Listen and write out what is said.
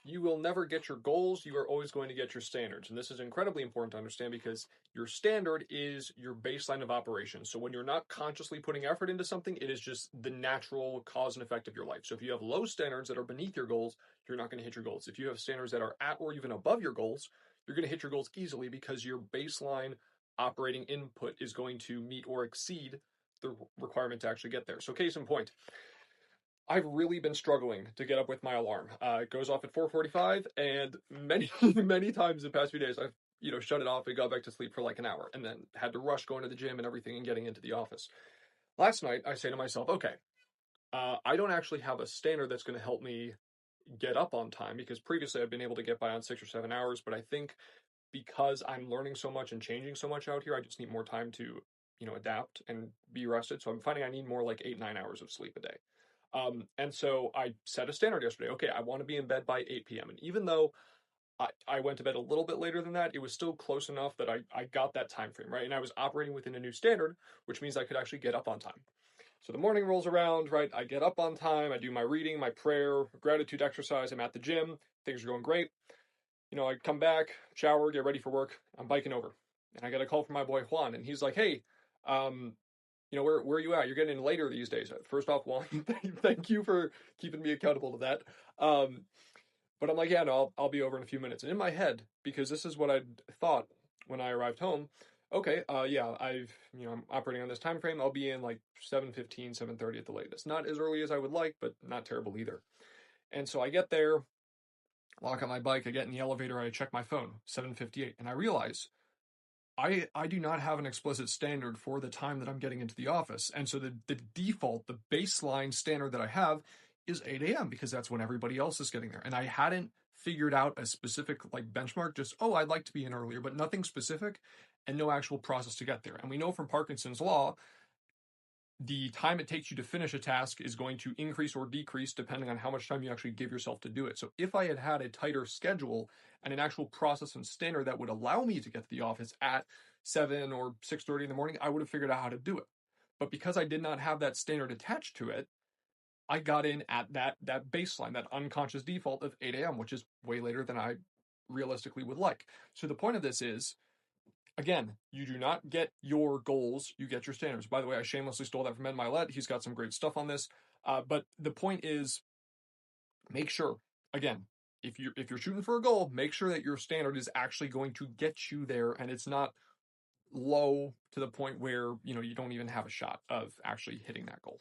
you will never get your goals. You are always going to get your standards. And this is incredibly important to understand because your standard is your baseline of operation. So when you're not consciously putting effort into something, it is just the natural cause and effect of your life. So if you have low standards that are beneath your goals, you're not going to hit your goals. If you have standards that are at or even above your goals, you're going to hit your goals easily because your baseline operating input is going to meet or exceed the requirement to actually get there. So case in point, I've really been struggling to get up with my alarm. It goes off at 4:45, and many many times the past few days I've shut it off and got back to sleep for like an hour, and then had to rush going to the gym and everything and getting into the office. Last night I say to myself, okay, I don't actually have a standard that's going to help me get up on time because previously I've been able to get by on 6 or 7 hours, but I think because I'm learning so much and changing so much out here, I just need more time to adapt and be rested. So I'm finding I need more like 8 9 hours of sleep a day. And so I set a standard yesterday. Okay, I want to be in bed by 8 p.m. And even though I went to bed a little bit later than that, it was still close enough that I got that time frame, right? And I was operating within a new standard, which means I could actually get up on time. So the morning rolls around, right? I get up on time, I do my reading, my prayer, gratitude exercise, I'm at the gym, things are going great. I come back, shower, get ready for work, I'm biking over. And I get a call from my boy Juan, and he's like, hey, um, where are you at? You're getting in later these days. First off, Juan, thank you for keeping me accountable to that. But I'm like, yeah, no, I'll be over in a few minutes. And in my head, because this is what I thought when I arrived home, okay, yeah, I'm operating on this time frame. I'll be in like 7:15, 7:30 at the latest. Not as early as I would like, but not terrible either. And so I get there, lock on my bike, I get in the elevator, I check my phone, 7:58, and I realize I do not have an explicit standard for the time that I'm getting into the office. And so the default, the baseline standard that I have is 8 a.m. because that's when everybody else is getting there. And I hadn't figured out a specific like benchmark, just, oh, I'd like to be in earlier, but nothing specific and no actual process to get there. And we know from Parkinson's law the time it takes you to finish a task is going to increase or decrease depending on how much time you actually give yourself to do it. So if I had had a tighter schedule and an actual process and standard that would allow me to get to the office at 7 or 6:30 in the morning, I would have figured out how to do it. But because I did not have that standard attached to it, I got in at that baseline, that unconscious default of 8 a.m., which is way later than I realistically would like. So the point of this is, again, you do not get your goals, you get your standards. By the way, I shamelessly stole that from Ed Milet. He's got some great stuff on this. But the point is, make sure, again, if you're shooting for a goal, make sure that your standard is actually going to get you there and it's not low to the point where you don't even have a shot of actually hitting that goal.